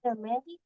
Yeah, Mandy.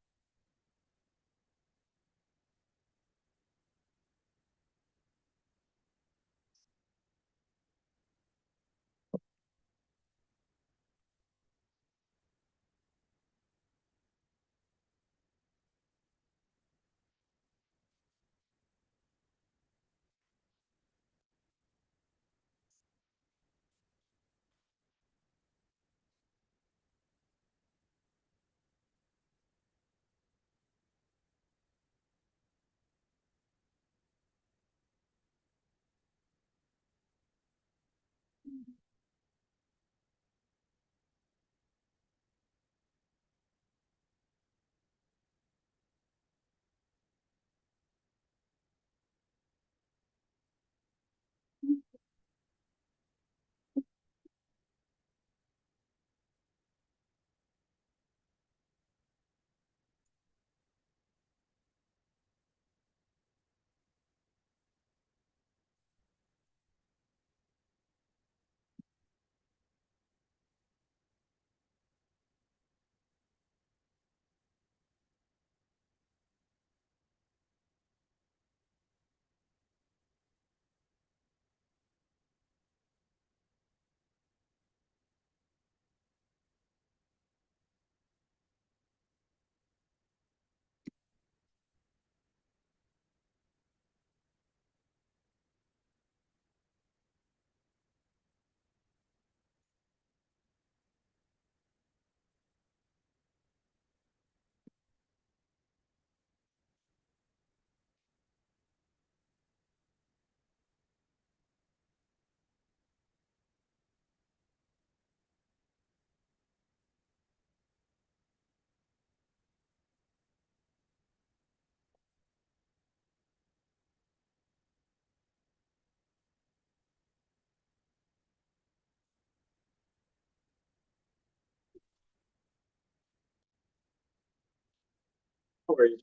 How are you?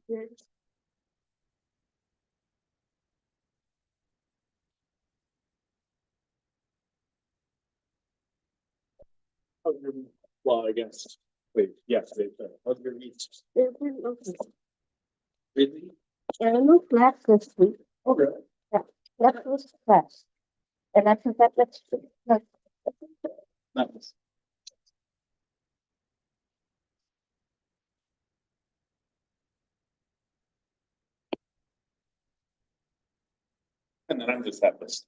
Good. How's your, well, I guess, wait, yes, how's your week? It was okay. Busy? And I no class this week. Oh, really? Yeah, that was class. And I forgot that's like, Nice. And then I'm just at this.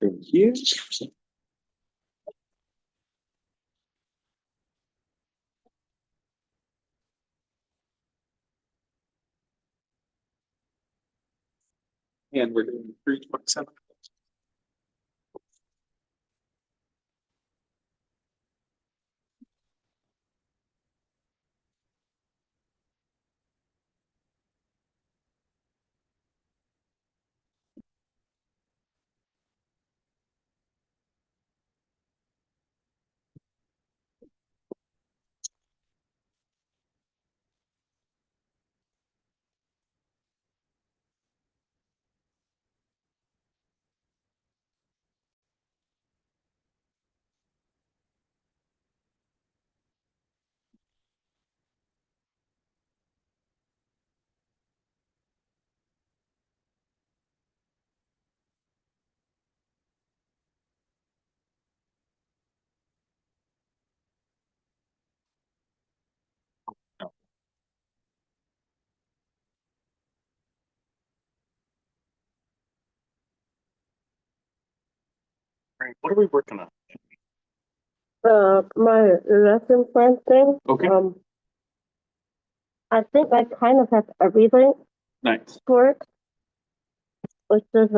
Thank you. And we're doing 327. No. Right, what are we working on? my lesson plan thing. Okay. I think I kind of have everything Nice. for it. Which is,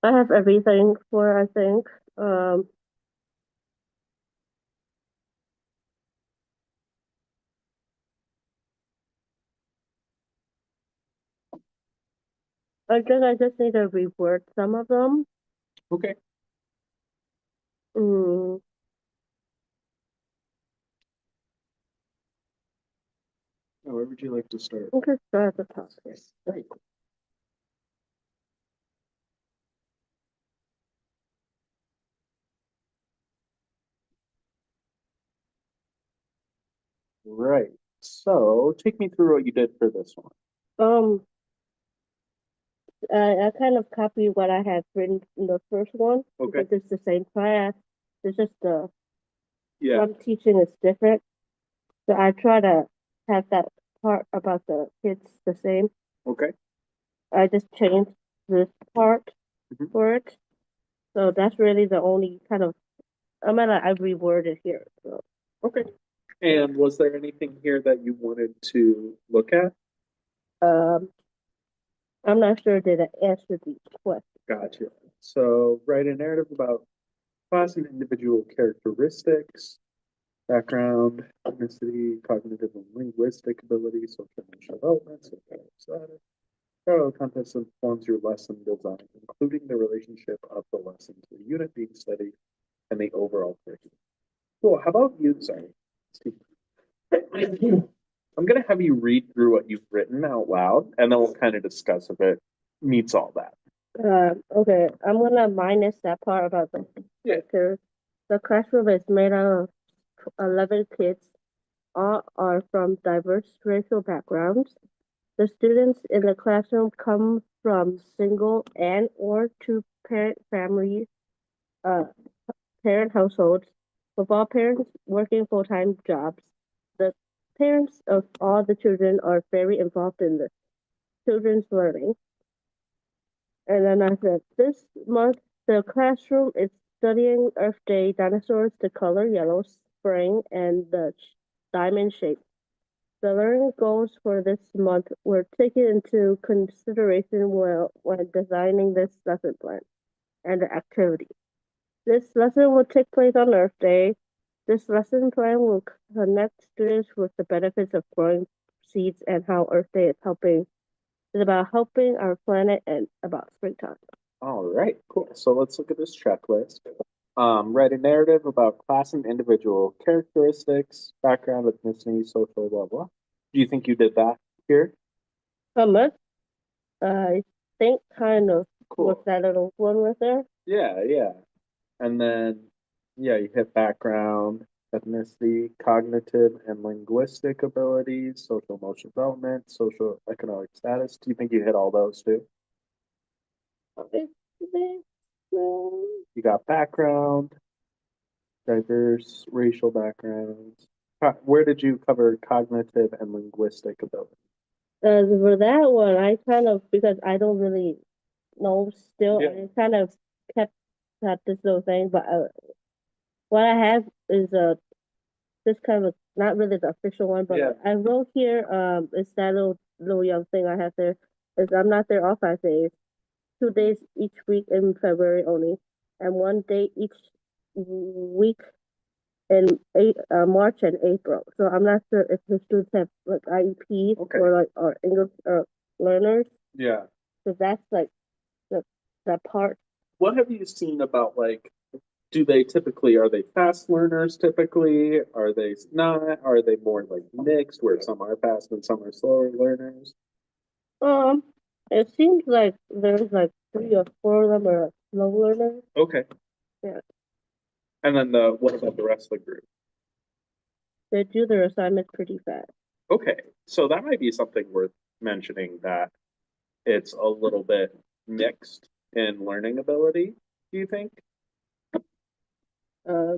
I have everything for, I think. I guess I just need to reword some of them. Okay. Mm. Where would you like to start? We could start at the top here. Right. Right. So take me through what you did for this one. Um, I kind of copied what I had written in the first one Okay. because it's the same class. It's just the Yeah. one teaching is different. So I try to have that part about the kids the same. Okay. I just changed this part Mhm. for it. So that's really the only kind of I reworded here. So Okay. And was there anything here that you wanted to look at? um I'm not sure that I answered the question. Gotcha. So write a narrative about class and individual characteristics, background, ethnicity, cognitive and linguistic abilities, social and emotional development, social status. Parallel context informs your lesson design, including the relationship of the lesson to the unit being studied and the overall curriculum. Cool. How about you? Sorry, Steve. I'm gonna have you read through what you've written out loud, and then we'll kind of discuss if it meets all that. Okay, I'm gonna minus that part about the Yeah. characters. The classroom is made out of 11 kids. All are from diverse racial backgrounds. The students in the classroom come from single and or two parent families, uh, parent households, with all parents working full-time jobs. The parents of all the children are very involved in the children's learning. And then I said, this month the classroom is studying Earth Day dinosaurs, the color yellow, spring, and the diamond shape. The learning goals for this month were taken into consideration when designing this lesson plan and the activity. This lesson will take place on Earth Day. This lesson plan will connect students with the benefits of growing seeds and how Earth Day is helping. It's about helping our planet and about springtime. All right, cool. So let's look at this checklist. Write a narrative about class and individual characteristics, background, ethnicity, social, blah, blah. Do you think you did that here? Much? I think kind of Cool. with that little one right there. Yeah, yeah. And then, yeah, you hit background, ethnicity, cognitive and linguistic abilities, social emotional development, social economic status. Do you think you hit all those too? You got background, diverse racial backgrounds. Where did you cover cognitive and linguistic ability? For that one, I kind of because I don't really know still, Yeah. I kind of kept at this little thing. But what I have is this kind of not really the official one, but Yeah. I wrote here it's that little young thing I have there is I'm not there all 5 days, 2 days each week in February only, and 1 day each week in March and April. So I'm not sure if the students have like IEPs Okay. or like or English learners. Yeah. So that's like the that part. What have you seen about like, do they typically, are they fast learners typically? Are they not? Are they more like mixed where some are fast and some are slower learners? Um, it seems like there's like 3 or 4 of them are slow learners. Okay. Yeah, And then what about the rest of the group? they do their assignments pretty fast. Okay. So that might be something worth mentioning that it's a little bit mixed in learning ability, do you think? Uh,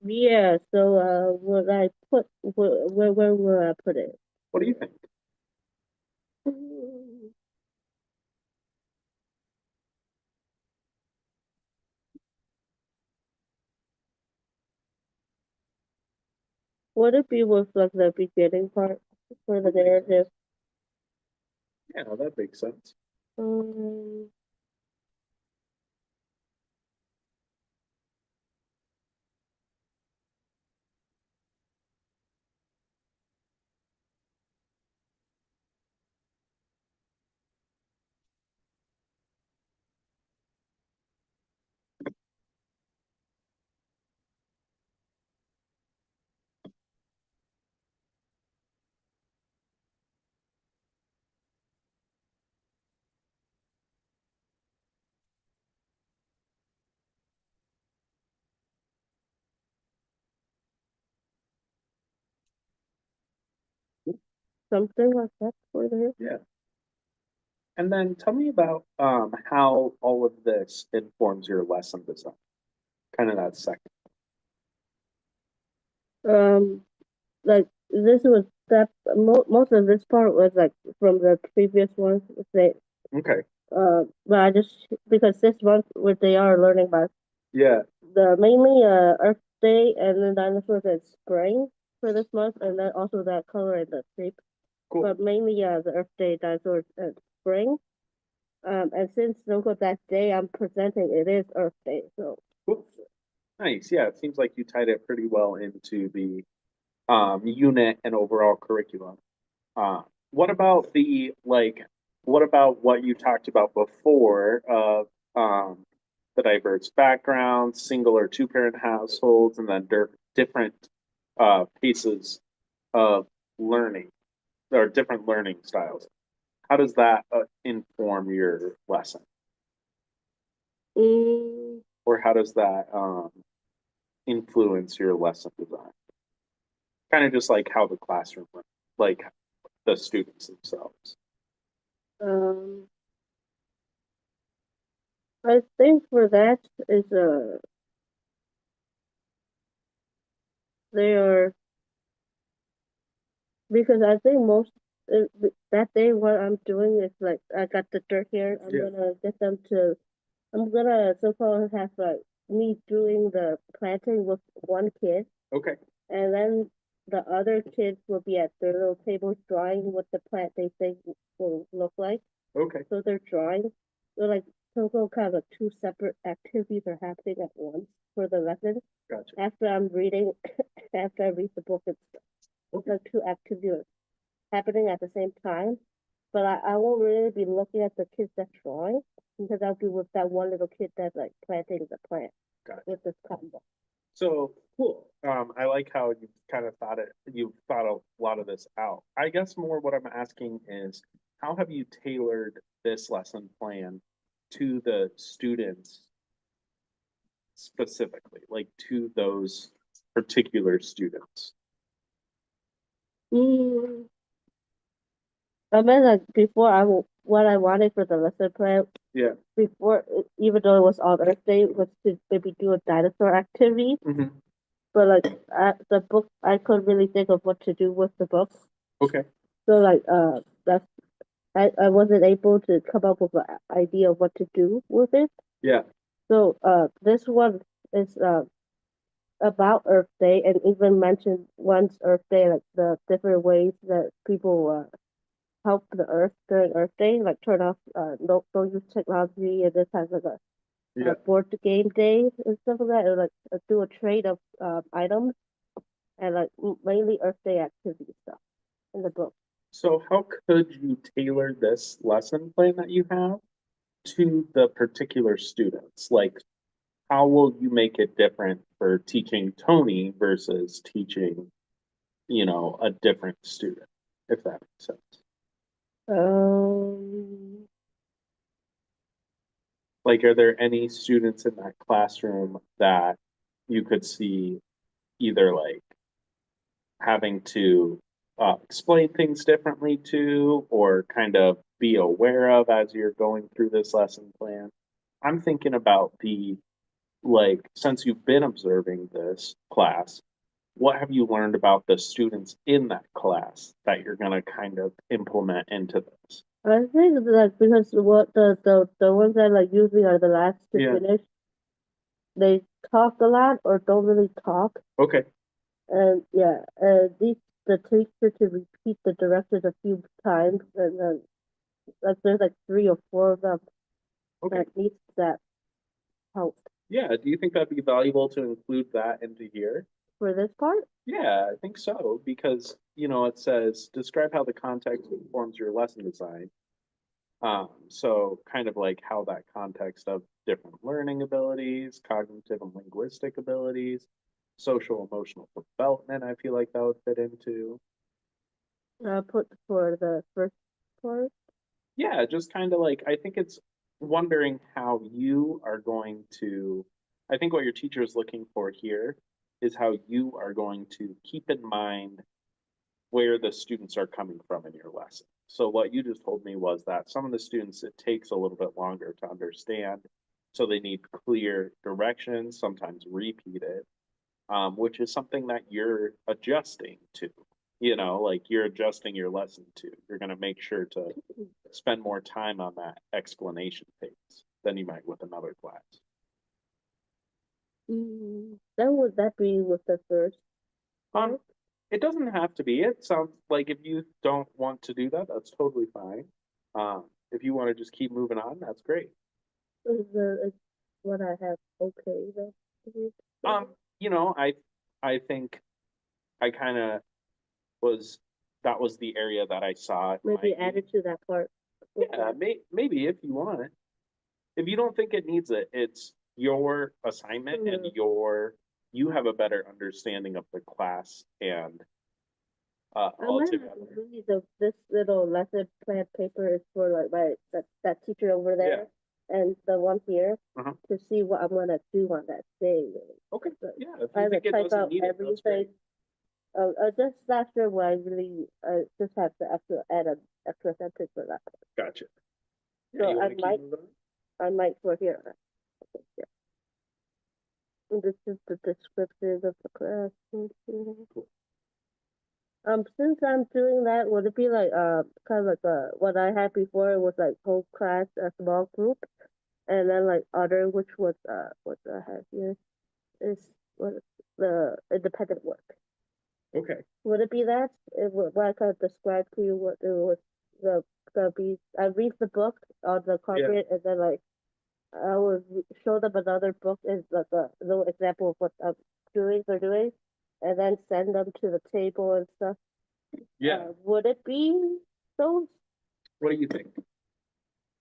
yeah. So would I put where will I put it? What do you think? Would it be with like the beginning part for the narrative? Yeah, that makes sense. Um, something like that for there. Yeah. And then tell me about how all of this informs your lesson design. Kind of that second. Um, like this was that most of this part was like from the previous ones. They Okay. but I just because this month what they are learning about Yeah. the mainly Earth Day and then dinosaurs in spring for this month, and then also that color in the shape. Cool. But mainly the Earth Day dinosaurs in spring. And since local that day I'm presenting, it is Earth Day, so. Cool. Nice. Yeah. It seems like you tied it pretty well into the unit and overall curriculum. What about what about what you talked about before of the diverse backgrounds, single or two-parent households, and then different paces of learning or different learning styles? How does that inform your lesson, Mm, or how does that influence your lesson design? Kind of just like how the classroom, like the students themselves. um, I think for that is they are because I think most that day what I'm doing is like I got the dirt here. I'm Yeah. gonna get them to. I'm gonna so called have like me doing the planting with one kid, Okay. and then the other kids will be at their little tables drawing what the plant they think will look like. Okay. So they're drawing. So like so kind of like two separate activities are happening at once for the lesson. Gotcha. After I'm reading, after I read the book, it's like two activities happening at the same time. But I won't really be looking at the kids that's drawing because I'll be with that one little kid that's like planting the plant Gotcha. with this cotton ball. So cool. I like how you kind of you thought a lot of this out. I guess more what I'm asking is how have you tailored this lesson plan to the students specifically, like to those particular students? Mm, I mean, like before, what I wanted for the lesson plan Yeah. before, even though it was on Earth Day, was to maybe do a dinosaur activity. Mm-hmm. But like the book, I couldn't really think of what to do with the books. Okay. So like that's I wasn't able to come up with an idea of what to do with it. Yeah. So this one is about Earth Day and even mentioned once Earth Day, like the different ways that people help the Earth during Earth Day, like turn off don't use technology, and this has like Yeah. a board game day and stuff like that, and like do a trade of items and like mainly Earth Day activity stuff in the book. So how could you tailor this lesson plan that you have to the particular students? Like how will you make it different for teaching Tony versus teaching, a different student, if that makes sense? Um, Like, are there any students in that classroom that you could see either like having to explain things differently to or kind of be aware of as you're going through this lesson plan? I'm thinking about since you've been observing this class, what have you learned about the students in that class that you're going to kind of implement into this? I think like because what the ones that like usually are the last to Yeah. finish, they talk a lot or don't really talk, Okay. and yeah, these the teacher to repeat the directions a few times, and then like there's like three or four of them Okay. that needs that help Yeah. Do you think that'd be valuable to include that into here? for this part. Yeah, I think so because, it says describe how the context informs your lesson design. So kind of like how that context of different learning abilities, cognitive and linguistic abilities, social emotional development, I feel like that would fit into. Put for the first part. Yeah, just kind of like I think it's wondering how you are going to, I think what your teacher is looking for here is how you are going to keep in mind where the students are coming from in your lesson. So what you just told me was that some of the students, it takes a little bit longer to understand. So they need clear directions, sometimes repeated, which is something that you're adjusting to. Like you're adjusting your lesson to. You're going to make sure to spend more time on that explanation phase than you might with another class. Then would that be with the first Um, part? it doesn't have to be. It sounds like if you don't want to do that, that's totally fine. If you want to just keep moving on, that's great. Is what I have okay then? Um, I think I kind of was that was the area that I saw. Maybe added to that part. Yeah, maybe if you want. If you don't think it needs it, it's your assignment and you have a better understanding of the class and I might have altogether. really this little lesson plan paper is for like that teacher over there and the one here to see what I'm gonna do on that day. Okay. So Yeah, if I you have to think it type doesn't out need it, that's great. everything. Just not sure what I really just have to add an extra sentence for that. Gotcha. Yeah, So you want to keep moving on? I might for here. Okay, yeah. And this is the description of the class. Cool. Since I'm doing that, would it be like kind of like what I had before? It was like whole class, a small group, and then like other, which was what I have here is what the independent work. Okay. Would it be that? What I kind of described to you what it was the be. I read the book on the carpet, and then like I would show them another book as like a little example of what I'm doing, and then send them to the table and stuff. Yeah. Would it be those? What do you think?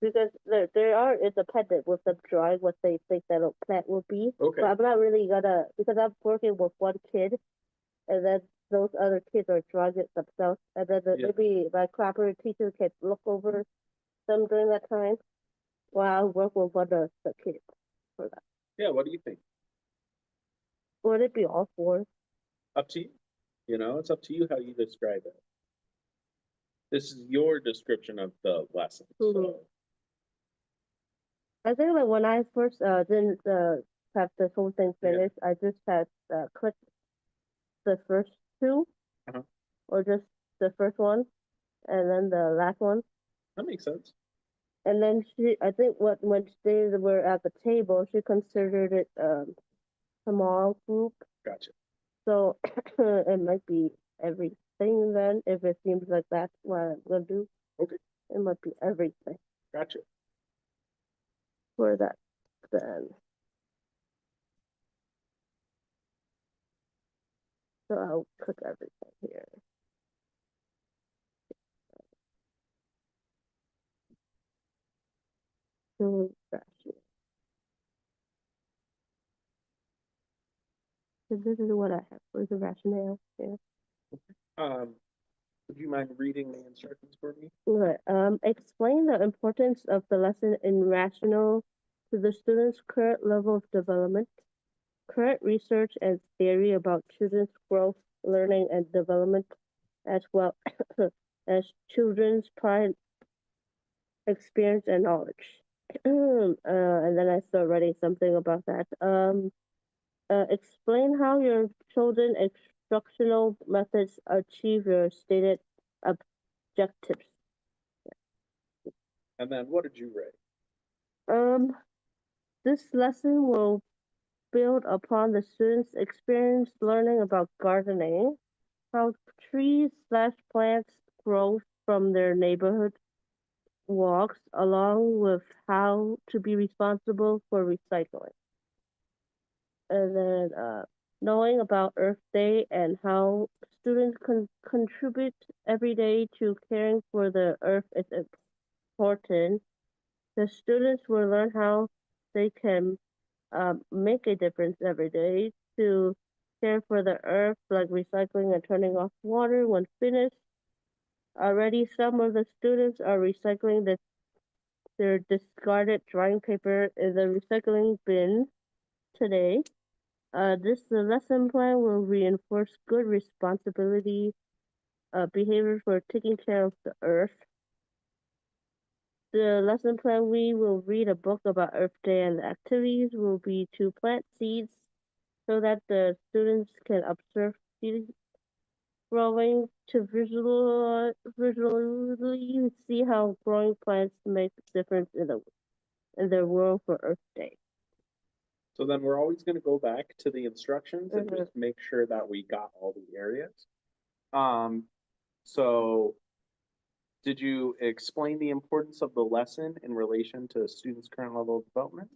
Because they are independent with them drawing what they think that a plant will be. Okay. But I'm not really gonna, because I'm working with one kid, and then those other kids are drawing it themselves, and then maybe my cooperative teacher can look over them during that time while I work with one of the kids for that. Yeah, what do you think? Would it be all four? Up to you. It's up to you how you describe it. This is your description of the lesson. So I think like when I first didn't have this whole thing finished, I just had clicked the first two, or just the first one, and then the last one. That makes sense. And then I think when they were at the table, she considered it small group. Gotcha. So it might be everything then, if it seems like that's what I'm gonna do. Okay. It might be everything. Gotcha. For that then. So I'll click everything here. So this is what I have for the rationale. Yeah. Would you mind reading the instructions for me? Right. Explain the importance of the lesson in rational to the student's current level of development. Current research and theory about children's growth, learning, and development, as well as children's prior experience and knowledge. And then I start writing something about that. Explain how your children instructional methods achieve your stated objectives. And then what did you write? This lesson will build upon the students' experience learning about gardening, how trees/plants grow from their neighborhood walks, along with how to be responsible for recycling. And then knowing about Earth Day and how students can contribute every day to caring for the earth is important. The students will learn how they can make a difference every day to care for the earth, like recycling and turning off water when finished. Already, some of the students are recycling their discarded drawing paper in the recycling bin today. This lesson plan will reinforce good responsibility behavior for taking care of the earth. The lesson plan, we will read a book about Earth Day, and the activities will be to plant seeds so that the students can observe seeds growing to visually see how growing plants make a difference in their world for Earth Day. So then we're always gonna go back to the instructions and Mhm. just make sure that we got all the areas. So did you explain the importance of the lesson in relation to students' current level of development?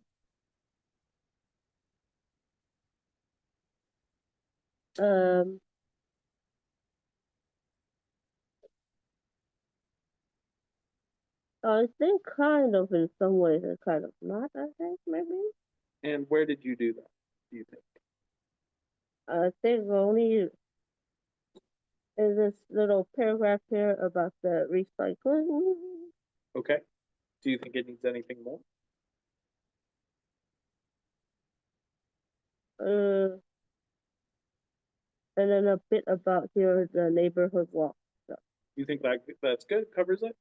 Um, I think kind of in some ways and kind of not, I think maybe. And where did you do that, do you think? I think only in this little paragraph here about the recycling. Okay. Do you think it needs anything more? Uh, and then a bit about here the neighborhood walk stuff. You think that's good, covers it?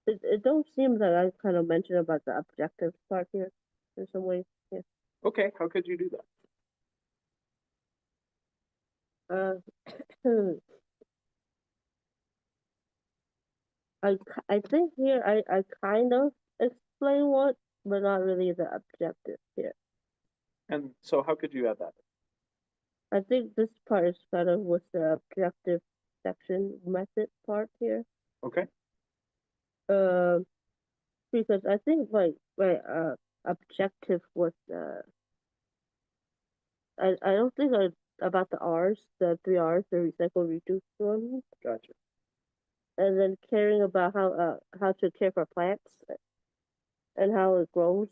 It don't seem that I kind of mentioned about the objective part here in some ways. Yeah. Okay, how could you do that? Uh, I think here I kind of explain what, but not really the objective here. And so how could you add that? I think this part is kind of with the objective section method part here. Okay, Uh, because I think my objective was I don't think about the R's, the three R's, the recycle, reduce one, gotcha. and then caring about how to care for plants and how it grows.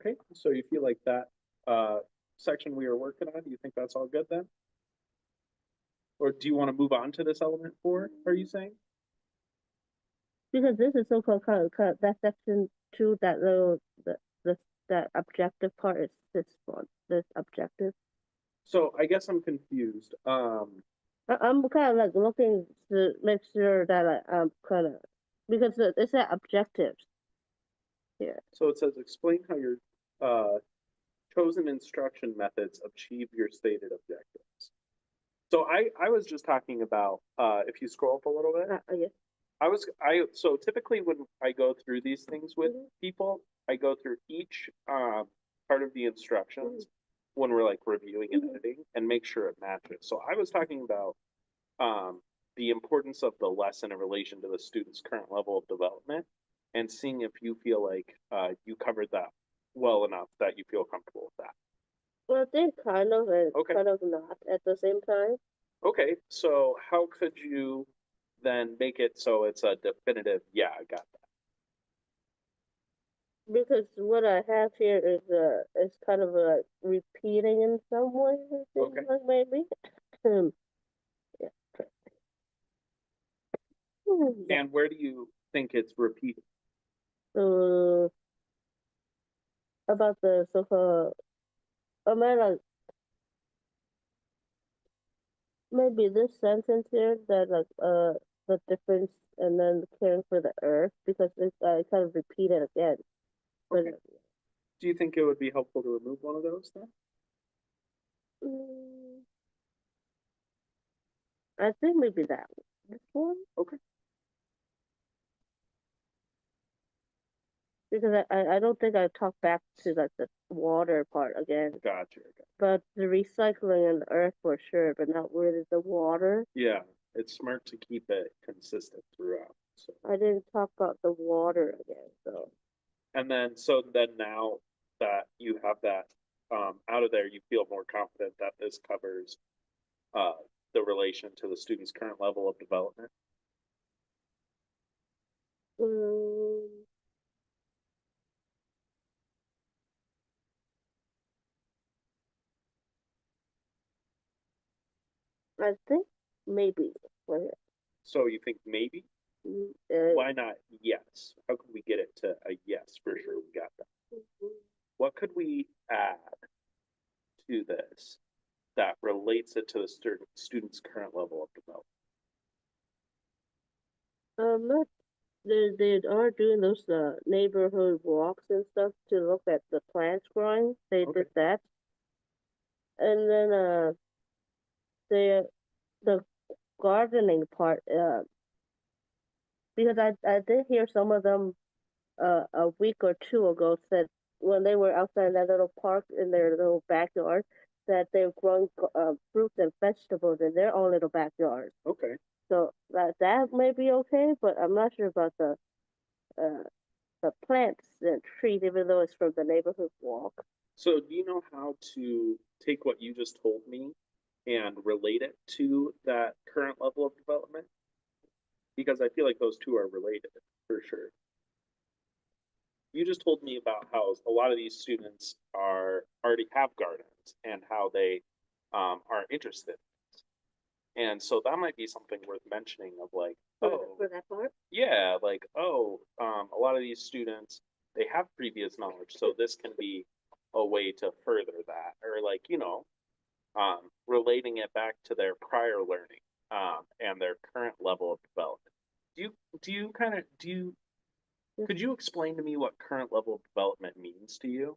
Okay, so you feel like that section we were working on, do you think that's all good then? Or do you want to move on to this element 4, are you saying? Because this is so-called kind of that section two, that little the that objective part is this one, this objective. So I guess I'm confused. I'm kind of like looking to make sure that I'm kind of because it's that objectives here. So it says explain how your uh, chosen instruction methods achieve your stated objectives. So I was just talking about if you scroll up a little bit, Yeah. so typically when I go through these things with Mhm. people, I go through each part of the instructions when we're like reviewing and Mhm. editing and make sure it matches. So I was talking about the importance of the lesson in relation to the student's current level of development and seeing if you feel like you covered that well enough that you feel comfortable with that. Well, I think kind of and Okay. kind of not at the same time. Okay, so how could you then make it so it's a definitive, yeah, I got that. Because what I have here is kind of like repeating in some way. I think, Okay. like maybe. Yeah. Yeah. And where do you think it's repeated? So about the so-called, I mean, like maybe this sentence here that like the difference and then caring for the earth because it's I kind of repeat it again. But Okay. Do you think it would be helpful to remove one of those then? mm, I think maybe that one. This one Okay. because I don't think I talk back to like the water part again. Gotcha. But the recycling and the earth for sure, but not really the water. Yeah, it's smart to keep it consistent throughout. So, I didn't talk about the water again, so and then now that you have that out of there, you feel more confident that this covers uh, the relation to the student's current level of development. um, I think maybe. Wait, So you think maybe? mm, Why not yes? How could we get it to a yes for sure? We got that. What could we add? relates it to the student's current level of development? Not they are doing those neighborhood walks and stuff to look at the plants growing. They Okay. did that, and then the the gardening part. Because I did hear some of them a week or two ago said when they were outside in that little park in their little backyard that they're growing fruits and vegetables in their own little backyard. Okay. So that may be okay, but I'm not sure about uh, the plants and trees, even though it's from the neighborhood walk. So do you know how to take what you just told me and relate it to that current level of development? Because I feel like those two are related for sure. You just told me about how a lot of these students are already have gardens and how they are interested. And so that might be something worth mentioning of like, oh, For that part. yeah, like, oh, a lot of these students, they have previous knowledge, so this can be a way to further that, or like, relating it back to their prior learning, and their current level of development. Do you, do you, could you explain to me what current level of development means to you?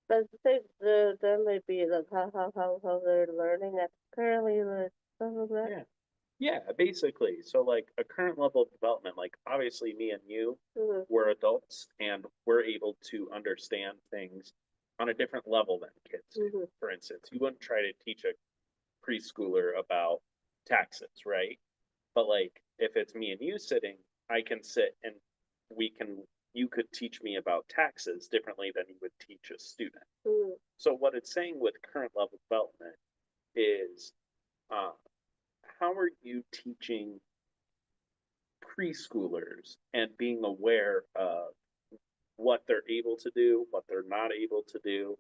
But I think that may be like how they're learning at currently like stuff like that. Yeah. Yeah, basically. So like a current level of development, like obviously me and you, Mm-hmm. we're adults and we're able to understand things on a different level than kids do. Mm-hmm. For instance, you wouldn't try to teach a preschooler about taxes, right? But like if it's me and you sitting, I can sit and we can you could teach me about taxes differently than you would teach a student. Mm-hmm. So what it's saying with current level development is uh, how are you teaching preschoolers and being aware of what they're able to do, what they're not able to do,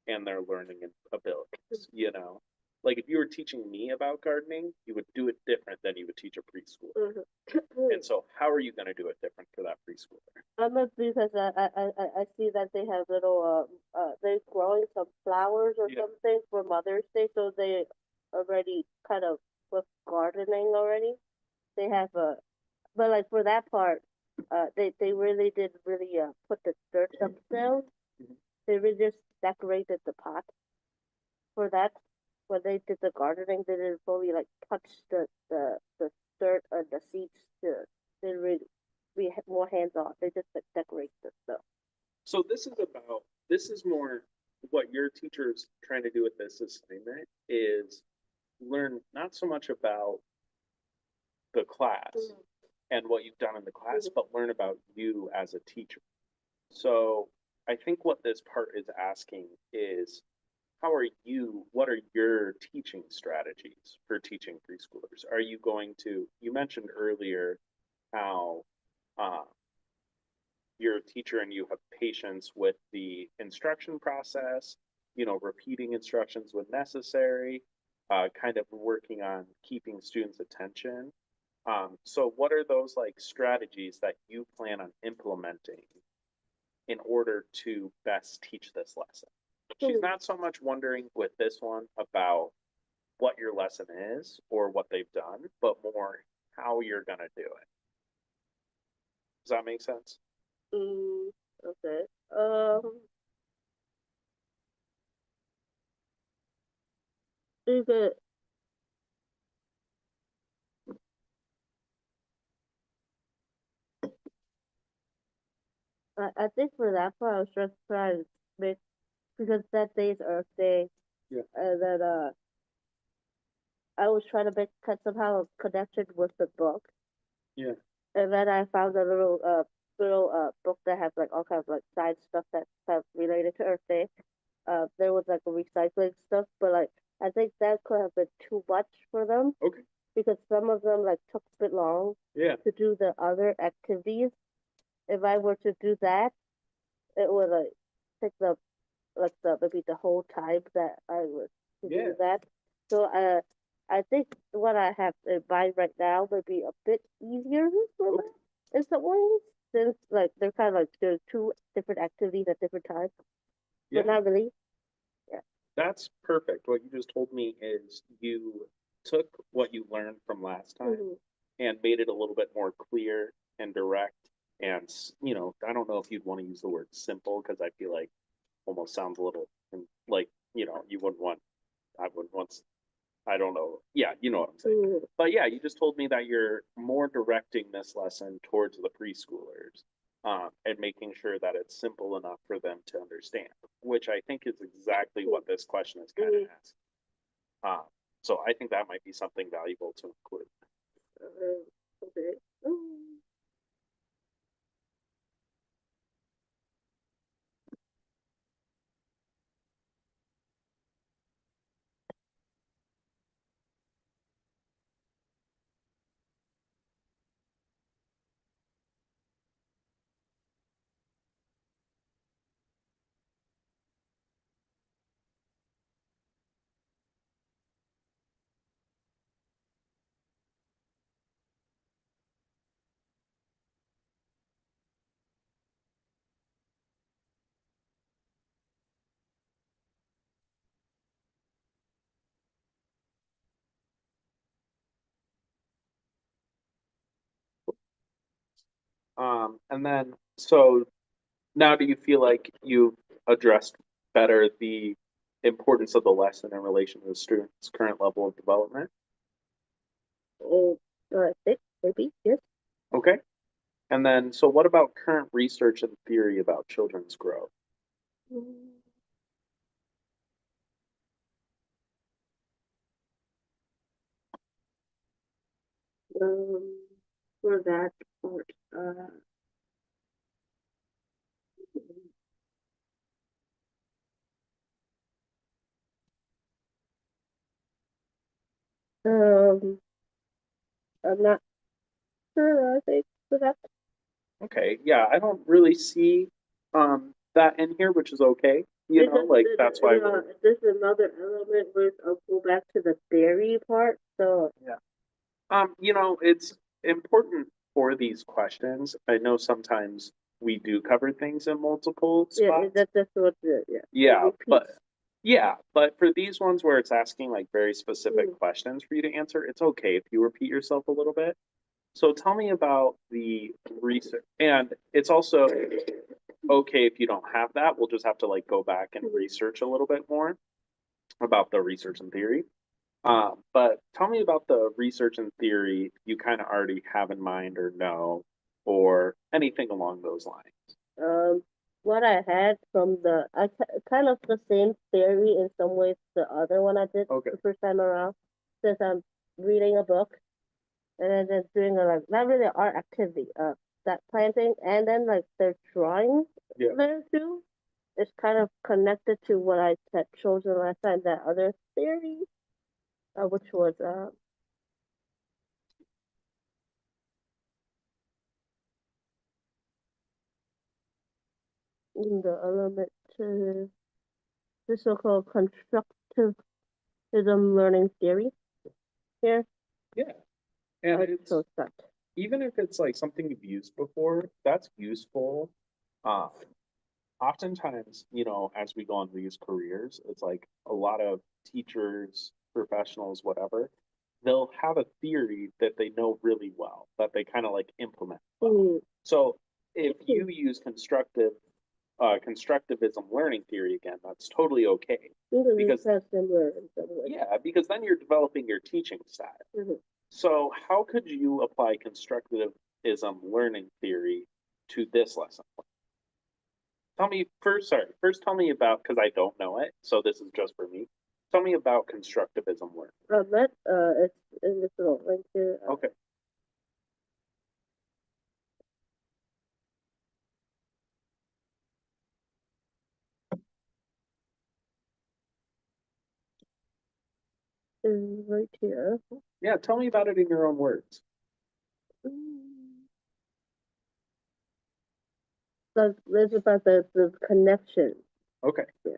and their learning abilities, you know? Like if you were teaching me about gardening, you would do it different than you would teach a preschooler. Mm-hmm. And so how are you going to do it different for that preschooler? I'm not because I see that they have little they're growing some flowers or Yeah. something for Mother's Day, so they already kind of with gardening already. They have but like for that part, they really did really put the dirt themselves. Mhm. They really just decorated the pot for that. When they did the gardening, they didn't fully like touch the dirt or the seeds. They really be more hands on. They just like decorate the stuff. So this is more what your teacher's trying to do with this assignment is learn not so much about the class Mm-hmm. and what you've done in the class, Mhm. but learn about you as a teacher. So I think what this part is asking is what are your teaching strategies for teaching preschoolers? Are you going to, you mentioned earlier how uh, your teacher and you have patience with the instruction process, repeating instructions when necessary, kind of working on keeping students' attention. So what are those like strategies that you plan on implementing in order to best teach this lesson? She's not so much wondering with this one about what your lesson is or what they've done, but more how you're going to do it. Does that make sense? Mm, okay. Because I think for that part, I was just trying to make because that day's Earth Day, Yeah. that I was trying to make somehow a connection with the book, Yeah. and then I found a little book that has like all kinds of like science stuff that have related to Earth Day. There was like a recycling stuff, but like I think that could have been too much for them Okay. because some of them like took a bit long Yeah. to do the other activities. If I were to do that, it would like take the maybe the whole time that I would to Yeah. do that. So I think what I have in mind right now would be a bit easier for them in some ways, since like they're kind of like doing two different activities at different times, Yeah. but not really. Yeah. That's perfect. What you just told me is you took what you learned from last time Mhm. and made it a little bit more clear and direct. And, I don't know if you'd want to use the word simple because I feel like almost sounds a little like, you wouldn't want, I wouldn't want, I don't know. Yeah, you know what I'm saying. Mhm. But yeah, you just told me that you're more directing this lesson towards the preschoolers, and making sure that it's simple enough for them to understand, which I think is exactly what this question is kind of Mhm. asking. Um, so I think that might be something valuable to include. Okay. Mm. And then, so now do you feel like you've addressed better the importance of the lesson in relation to the student's current level of development? Oh, I think maybe yes. Okay. And then, so what about current research and theory about children's growth? Mm. Um, for that part, um, I'm not sure. I think for that. Okay, yeah, I don't really see that in here, which is okay. It's just Like that's why we're there's another element with I'll go back to the theory part. So yeah. It's important for these questions. I know sometimes we do cover things in multiple yeah, spots. that's what the yeah. It Yeah, repeats. but for these ones where it's asking like very specific Mm. questions for you to answer, it's okay if you repeat yourself a little bit. So tell me about the research, and it's also okay if you don't have that. We'll just have to like go back and Mhm. research a little bit more about the research and theory. But tell me about the research and theory you kind of already have in mind or know, or anything along those lines. Um, what I had from kind of the same theory in some ways the other one I did Okay. the first time around, since I'm reading a book and then just doing a like not really art activity, that planting and then like they're drawing Yeah. there too. It's kind of connected to what I had chosen last time, that other theory, which was in the element to the so-called constructivism learning theory here. Yeah. And I it's chose that. even if it's like something you've used before, that's useful. Um, Oftentimes, as we go on these careers, it's like a lot of teachers, professionals, whatever, they'll have a theory that they know really well, that they kind of like implement well. Mm. So if you use constructivism learning theory again, that's totally okay. Because it's Because kind of similar in some way. yeah, because then you're developing your teaching style. Mm-hmm. So how could you apply constructivism learning theory to this lesson? Tell me first, sorry, first tell me about, because I don't know it, so this is just for me. Tell me about constructivism learning. It's in this little link here. Okay. Is right here. Yeah, tell me about it in your own words. Mm. So this is about the connection. Okay. Yeah.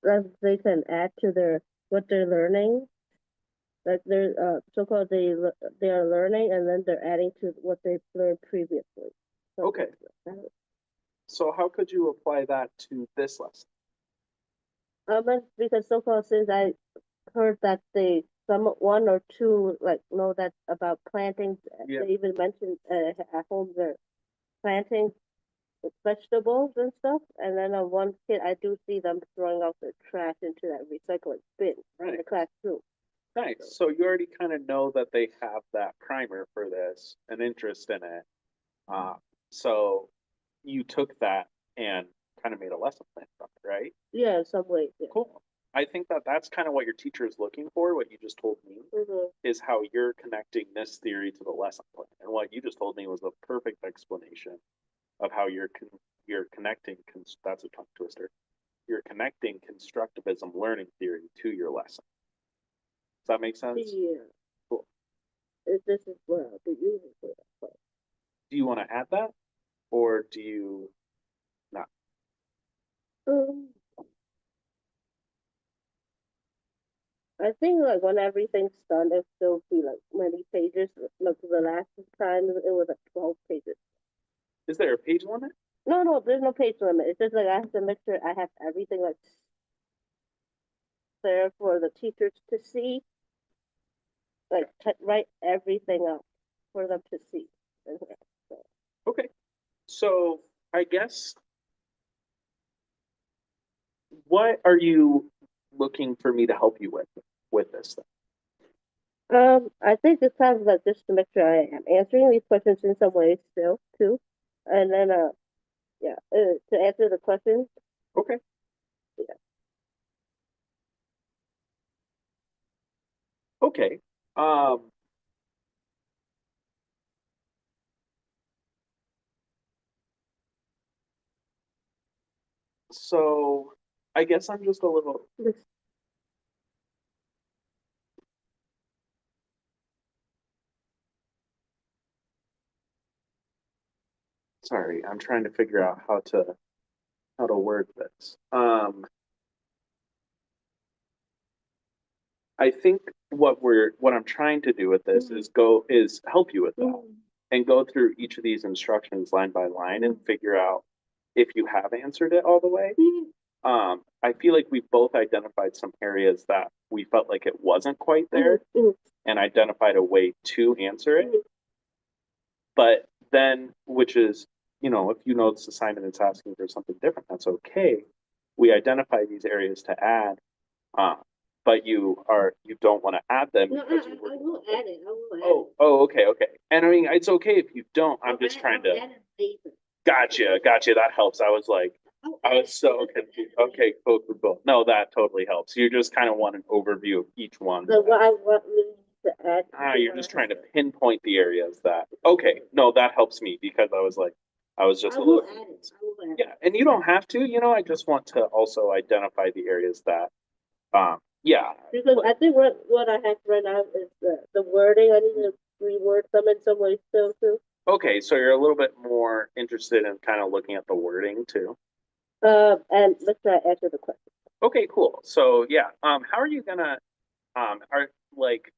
That they can add to their what they're learning. Like they're so-called they are learning and then they're adding to what they've learned previously. Something Okay. like that. So how could you apply that to this lesson? Because so far since I heard that one or two like know that about planting, Yeah. they even mentioned at home they're planting vegetables and stuff. And then one kid, I do see them throwing out their trash into that recycling bin in the Right. class too. Nice. So you already kind of know that they have that primer for this, an interest in it. So you took that and kind of made a lesson plan from it, right? Yeah, in some ways. Yeah. Cool. I think that that's kind of what your teacher is looking for. What you just told me Mm-hmm. is how you're connecting this theory to the lesson plan, and what you just told me was the perfect explanation of how you're connecting. That's a tongue twister. You're connecting constructivism learning theory to your lesson. Does that make sense? Yeah. Cool. This is what I'll be using for that part. Do you want to add that, or do you not? Um, I think like when everything's done, it'll still be like many pages. Like the last time it was like 12 pages. Is there a page limit? No, there's no page limit. It's just like I have to make sure I have everything like there for the teachers to see. Like write everything out for them to see. So, Okay. So I guess what are you looking for me to help you with this thing? I think this time like just to make sure I am answering these questions in some way still too, and then yeah, to answer the questions. Okay. Yeah. Okay. Um, so I guess I'm just a little sorry. I'm trying to figure out how to word this. I think what I'm trying to do with this is help you with that and go through each of these instructions line by line and figure out if you have answered it all the way. I feel like we both identified some areas that we felt like it wasn't quite there and identified a way to answer it. But then, which is, if you know this assignment is asking for something different, that's okay. We identify these areas to add, uh, but you don't want to add them No, because I will add it. I will add oh, it. oh, okay, okay. And I mean, it's okay if you don't. I'm just trying to. Add it later. Gotcha. That helps. I was like, I was so confused. Okay, cool. No, that totally helps. You just kind of want an overview of each one. So what I want really to add. You're just trying to pinpoint the areas that. Okay, no, that helps me because I was just I a will little. add it. I will add Yeah, and you don't have to. I just want to also identify the areas that. Yeah. Because I think what I have right now is the wording. I need to reword some in some way still too. Okay, so you're a little bit more interested in kind of looking at the wording too. And let's try to answer the question. Okay, cool. So yeah, how are you gonna, are like,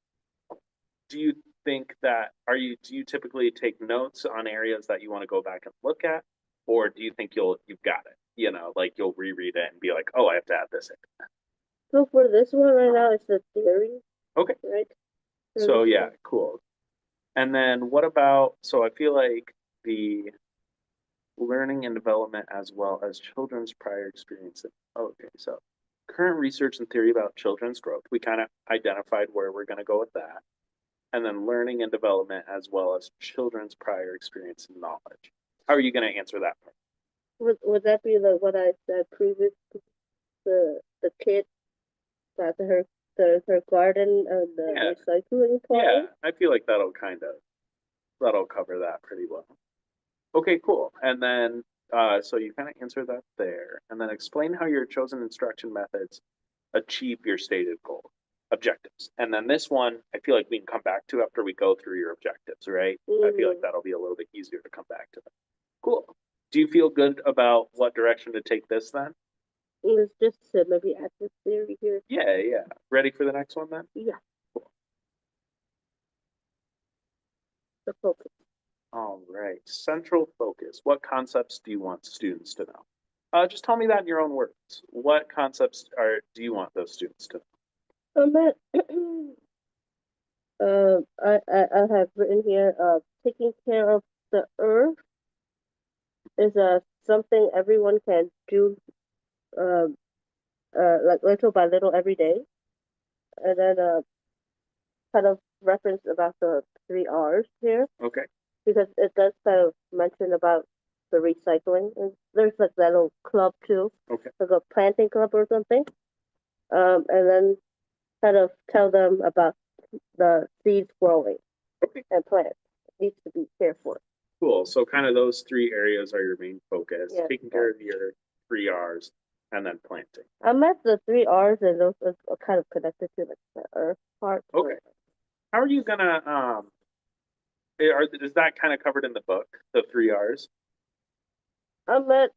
do you think that do you typically take notes on areas that you want to go back and look at, or do you think you've got it? Like you'll reread it and be like, oh, I have to add this in. So for this one right now, it's the theory, Okay, right? so yeah, cool. And then what about? So I feel like the learning and development as well as children's prior experience. Okay, so current research and theory about children's growth. We kind of identified where we're going to go with that. And then learning and development as well as children's prior experience and knowledge. How are you going to answer that part? Would that be like what I said previous? The kid got her garden and the Yeah. recycling part. Yeah, I feel like that'll cover that pretty well. Okay, cool. And then so you kind of answered that there. And then explain how your chosen instruction methods achieve your stated goal objectives. And then this one, I feel like we can come back to after we go through your objectives, right? I feel like that'll be a little bit easier to come back to them. Cool. Do you feel good about what direction to take this then? It's just to maybe add this theory here. Yeah. Ready for the next one then? Yeah. Cool. The focus. All right. Central focus. What concepts do you want students to know? Just tell me that in your own words. What concepts do you want those students to But I have written here, taking care of the earth is something everyone can do, uh, like little by little every day. And then kind of reference about the three R's here, know? Okay. because it does kind of mention about the recycling. And there's like that little club too, Okay. like a planting club or something. And then kind of tell them about the seeds growing Okay. and plants. It needs to be cared for. Cool. So kind of those three areas are your main focus, Yeah. taking care of your three R's and then planting. I met the three R's, and those are kind of connected to like the earth part. Okay. How are you gonna is that kind of covered in the book, the three R's? I met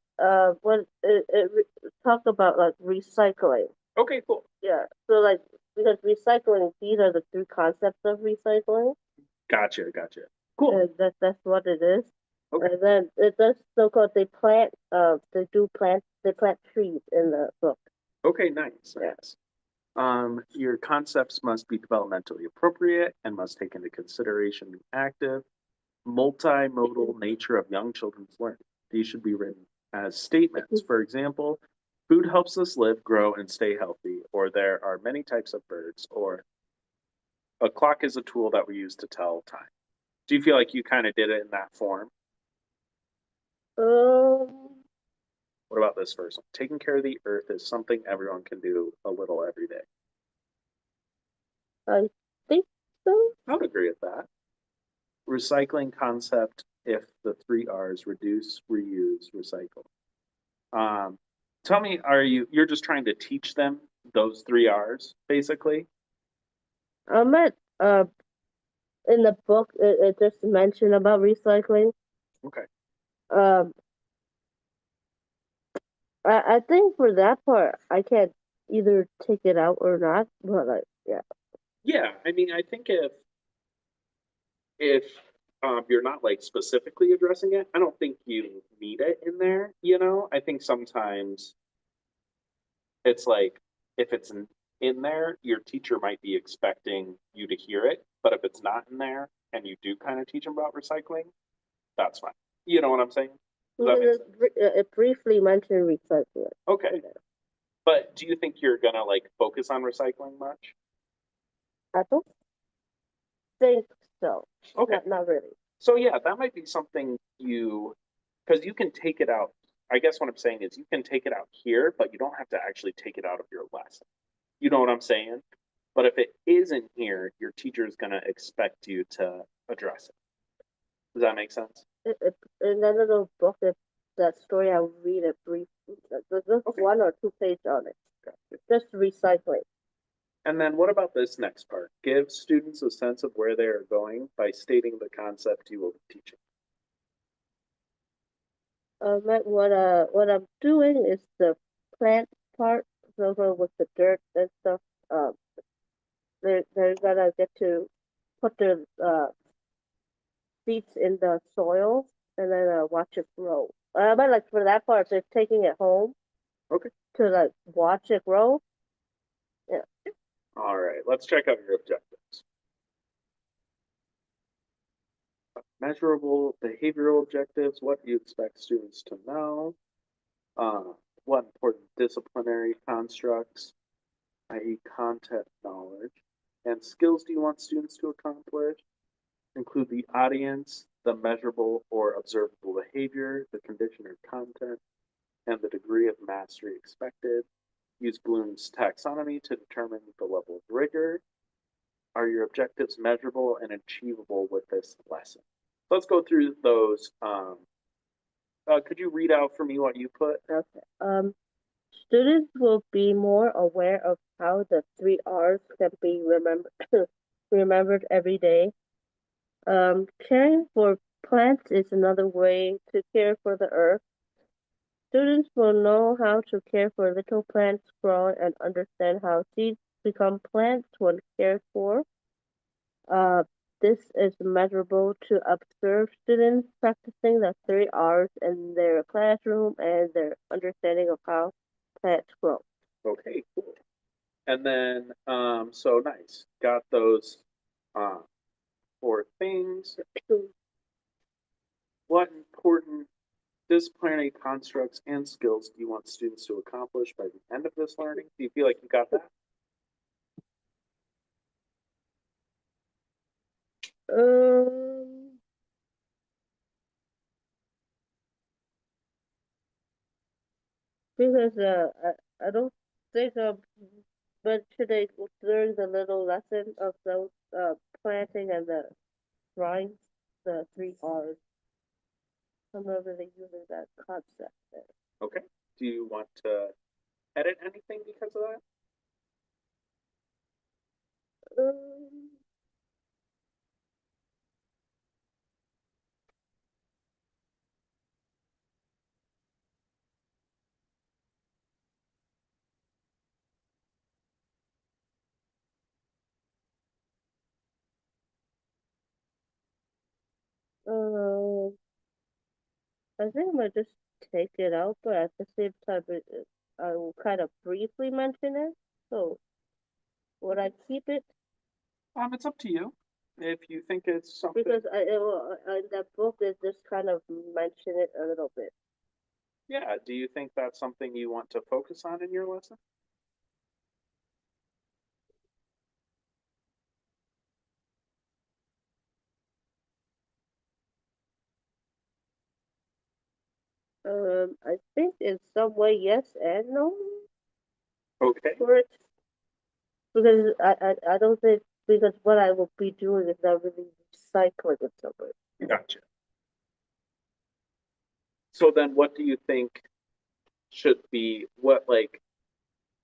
when it talk about like recycling. Okay, cool. Yeah. So like, because recycling, these are the three concepts of recycling. Gotcha. Cool. And that's what it is. Okay. And then it does so-called they plant trees in the book. Okay, nice. Yeah. Nice. Your concepts must be developmentally appropriate and must take into consideration the active, multimodal nature of young children's learning. These should be written as statements. For example, food helps us live, grow, and stay healthy, or there are many types of birds, or a clock is a tool that we use to tell time. Do you feel like you kind of did it in that form? Um, What about this first one? Taking care of the earth is something everyone can do a little every day. I think so. I would agree with that. Recycling concept, if the three R's, reduce, reuse, recycle. Um, Tell me, you're just trying to teach them those three R's, basically? I met in the book it just mentioned about recycling. Okay. Um, I think for that part I can either take it out or not. But like, yeah. Yeah, I mean, I think if you're not like specifically addressing it, I don't think you need it in there, you know? I think sometimes it's like if it's in there, your teacher might be expecting you to hear it, but if it's not in there and you do kind of teach them about recycling, that's fine. You know what I'm saying? Does that make sense? It briefly mentioned recycling. Okay. But do you think you're gonna like focus on recycling much? I don't think so. Okay. Not really. So yeah, that might be something because you can take it out. I guess what I'm saying is you can take it out here, but you don't have to actually take it out of your lesson. You know what I'm saying? But if it isn't here, your teacher is going to expect you to address it. Does that make sense? In that little book, that story, I'll read it briefly. There's just Okay. 1 or 2 pages on it. Just recycling. And then what about this next part? Give students a sense of where they are going by stating the concept you will be teaching. What I'm doing is the plant part, so with the dirt and stuff. Um, they're gonna get to put their seeds in the soil and then watch it grow. But like for that part, they're taking it home. Okay. To like watch it grow. Yeah. All right, let's check out your objectives. Measurable behavioral objectives. What do you expect students to know? What important disciplinary constructs, i.e. content knowledge, and skills do you want students to accomplish? Include the audience, the measurable or observable behavior, the condition or content, and the degree of mastery expected. Use Bloom's taxonomy to determine the level of rigor. Are your objectives measurable and achievable with this lesson? Let's go through those. Could you read out for me what you put? Okay. Students will be more aware of how the three R's can be remembered every day. Caring for plants is another way to care for the earth. Students will know how to care for little plants growing and understand how seeds become plants when cared for. this is measurable to observe students practicing the 3 R's in their classroom and their understanding of how plants grow. Okay, cool. And then, so nice. Got those, 4 things. What important disciplinary constructs and skills do you want students to accomplish by the end of this learning? Do you feel like you got that? Um, because I don't think but today during the little lesson of those planting and the drawings, the 3 R's. I'm not really using that concept there. Okay. Do you want to edit anything because of that? Um, uh, I think I might just take it out, but at the same time, I will kind of briefly mention it. So, would I keep it? It's up to you. If you think it's something. Because in that book, they just kind of mention it a little bit. Yeah. Do you think that's something you want to focus on in your lesson? I think in some way, yes and no Okay. for it. Because I don't think, because what I will be doing is not really recycling it somewhere. Gotcha. So then what do you think should be what like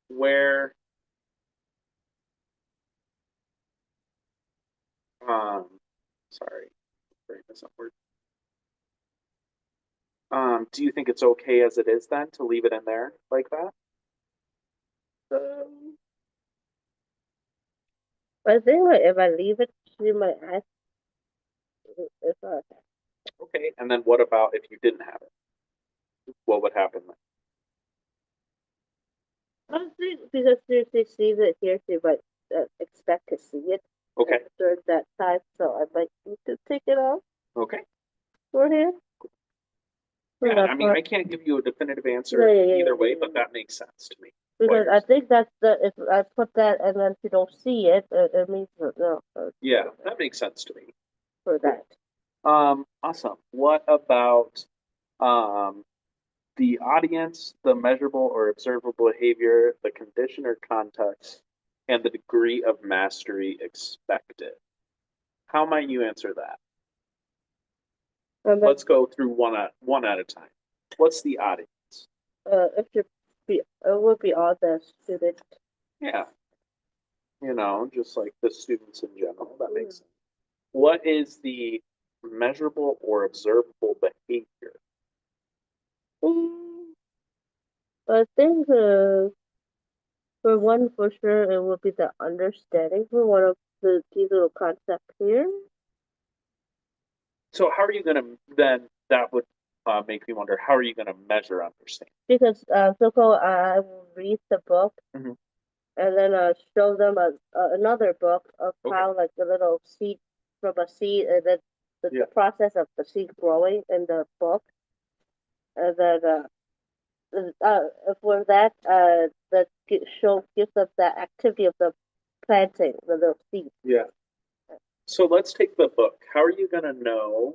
where sorry, bring this upward. Do you think it's okay as it is then to leave it in there like that? Um, I think like if I leave it, she might ask if Okay. And then what about if you didn't have it? What would happen then? I think because she sees it here, she might expect to see it Okay. during that time, so I might need to take it off Okay. for him. For Yeah, that I mean, part. I can't give you a definitive answer Yeah, either way, yeah. but that makes sense to me. Because I think that's the if I put that and then she don't see it, it means no. Yeah, that makes sense to me. For that. Awesome. What about um the audience, the measurable or observable behavior, the condition or context, and the degree of mastery expected? How might you answer that? Let's go through one at a time. What's the audience? It should be it would be all the student. Yeah, just like the students in general. That makes sense. What is the measurable or observable behavior? I think for one for sure it would be the understanding for one of these little concepts here. So how are you going to then? That would make me wonder. How are you going to measure understanding? Because so-called I will read the book Mhm. and then show them another book of Okay. how like the little seed from a seed and then Yeah. the process of the seed growing in the book. And then for that that gives us the activity of the planting the little seed. Yeah. So let's take the book. How are you going to know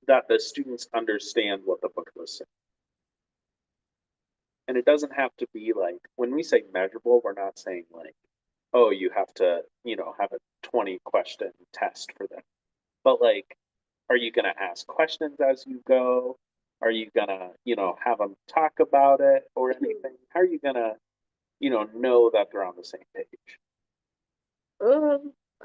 that the students understand what the book was saying? And it doesn't have to be like, when we say measurable, we're not saying like, oh, you have to, have a 20 question test for them. But like, are you going to ask questions as you go? Are you going to, have them talk about it or anything? How are you going to, know that they're on the same page?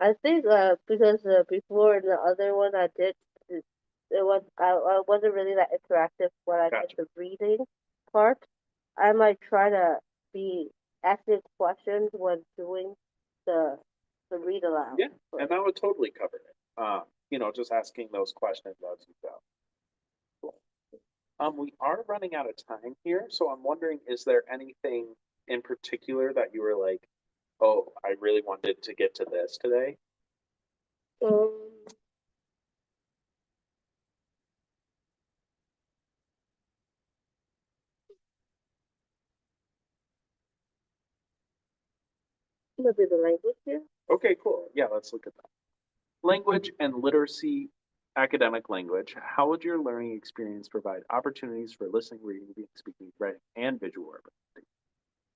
I think because before the other one I did it was I wasn't really that interactive when I Gotcha. did the reading part. I might try to be asking questions when doing the read aloud. Yeah, and that would totally cover it. Just asking those questions as you go. We are running out of time here, so I'm wondering, is there anything in particular that you were like, oh, I really wanted to get to this today? Um, maybe the language here. Okay, cool. Yeah, let's look at that. Language and literacy, academic language. How would your learning experience provide opportunities for listening, reading, speaking, writing, and visual ability?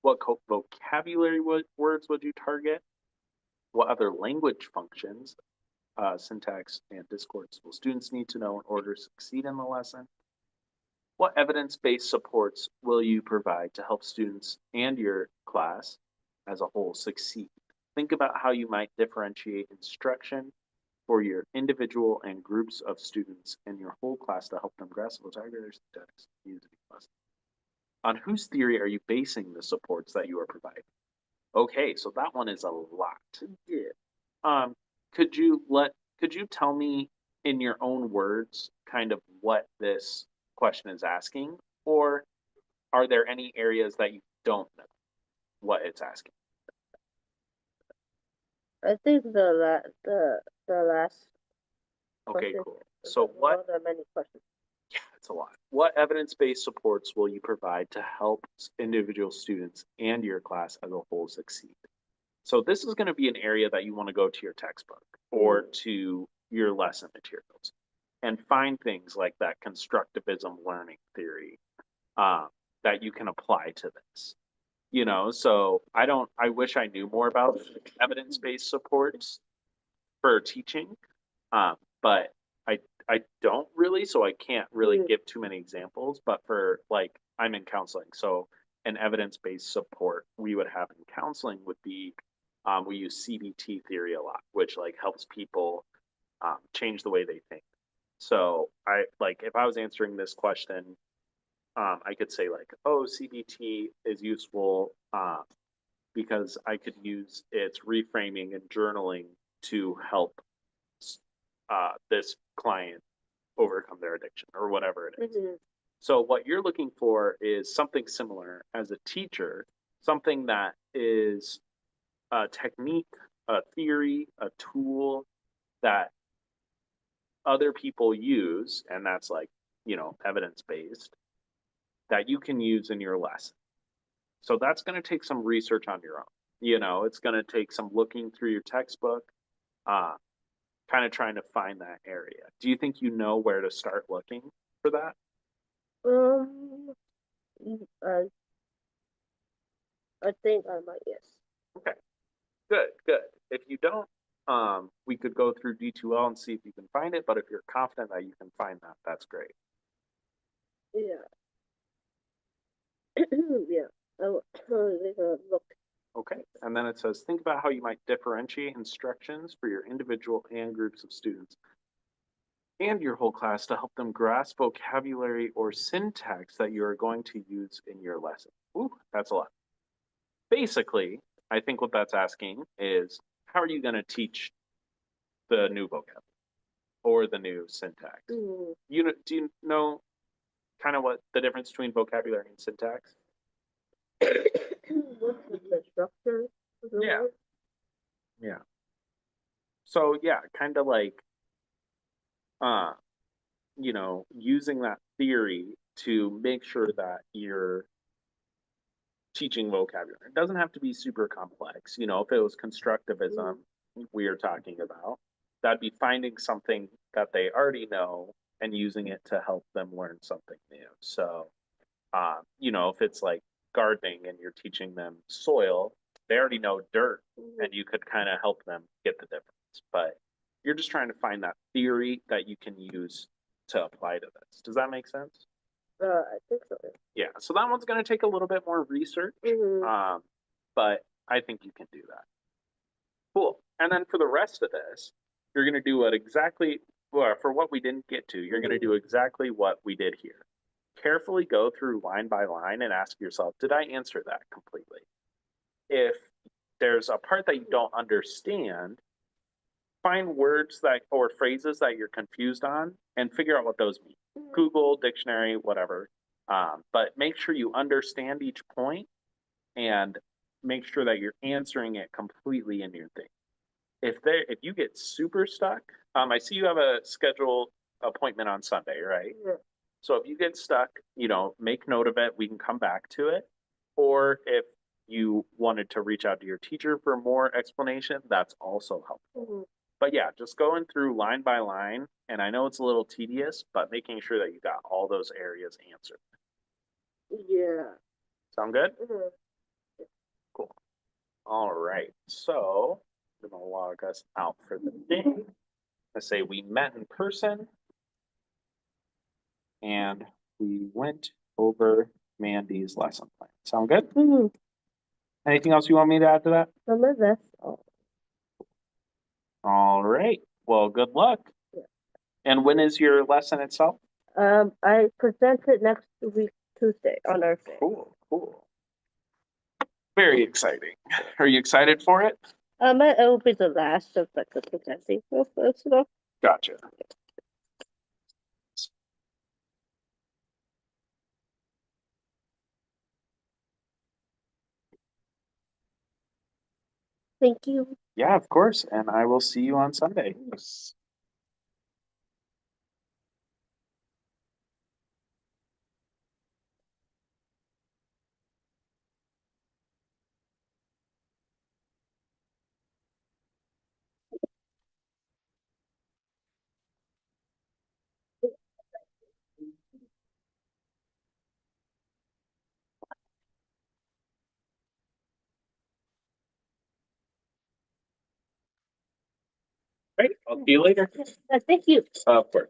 What vocabulary words would you target? What other language functions, syntax, and discourse will students need to know in order to succeed in the lesson? What evidence-based supports will you provide to help students and your class as a whole succeed? Think about how you might differentiate instruction for your individual and groups of students and your whole class to help them grasp vocabulary, syntax, using lesson. On whose theory are you basing the supports that you are providing? Okay, so that one is a lot. Yeah. Um, could you tell me in your own words kind of what this question is asking, or are there any areas that you don't know what it's asking? I think the last Okay, question. cool. So what, There are many questions. yeah, it's a lot. What evidence-based supports will you provide to help individual students and your class as a whole succeed? So this is going to be an area that you want to go to your textbook or to your lesson materials and find things like that constructivism learning theory that you can apply to this. So I wish I knew more about evidence-based supports for teaching, but I don't really, so I can't really give too many examples. But for like, I'm in counseling, so an evidence-based support we would have in counseling would be we use CBT theory a lot, which like helps people change the way they think. So I like if I was answering this question, I could say like, oh, CBT is useful because I could use its reframing and journaling to help this client overcome their addiction or whatever it is. Mm-hmm. So what you're looking for is something similar as a teacher, something that is a technique, a theory, a tool that other people use, and that's like, evidence based, that you can use in your lesson. So that's going to take some research on your own. It's going to take some looking through your textbook, uh, kind of trying to find that area. Do you think you know where to start looking for that? Um, I I think I might, yes. Okay, good, good. If you don't, we could go through D2L and see if you can find it. But if you're confident that you can find that, that's great. Yeah. Yeah. I will take a look. Okay, and then it says, think about how you might differentiate instructions for your individual and groups of students and your whole class to help them grasp vocabulary or syntax that you are going to use in your lesson. Ooh, that's a lot. Basically, I think what that's asking is, how are you going to teach the new vocabulary or the new syntax? Mm. Do you know kind of what the difference between vocabulary and syntax? What's the structure of the Yeah. word? Yeah. So yeah, kind of like uh, using that theory to make sure that you're teaching vocabulary. It doesn't have to be super complex. If it was constructivism we are talking about, that'd be finding something that they already know and using it to help them learn something new. So, if it's like gardening and you're teaching them soil, they already know dirt and you could kind of help them get the difference. But you're just trying to find that theory that you can use to apply to this. Does that make sense? I think so. Yeah, so that one's going to take a little bit more research, but I think you can do that. Cool. And then for the rest of this, you're going to do for what we didn't get to, you're going to do exactly what we did here. Carefully go through line by line and ask yourself, did I answer that completely? If there's a part that you don't understand, find words that or phrases that you're confused on and figure out what those mean. Google, dictionary, whatever. But make sure you understand each point and make sure that you're answering it completely in your thing. If you get super stuck, I see you have a scheduled appointment on Sunday, right? Yeah. So if you get stuck, make note of it. We can come back to it. Or if you wanted to reach out to your teacher for more explanation, that's also helpful. Mhm. But yeah, just going through line by line, and I know it's a little tedious, but making sure that you got all those areas answered. Yeah. Sound good? Mhm. Cool. All right. So I'm gonna log us out for the day. I say we met in person and we went over Mandy's lesson plan. Sound good? Mhm. Anything else you want me to add to that? Some of that's all. All right. Well, good luck. Yeah. And when is your lesson itself? I present it next week, Tuesday, on Earth Day. Cool, cool. Very exciting. Are you excited for it? It will be the last of the presenting stuff. Gotcha. Thank you. Yeah, of course. And I will see you on Sunday. Great. I'll see you later. Thank you. Of course.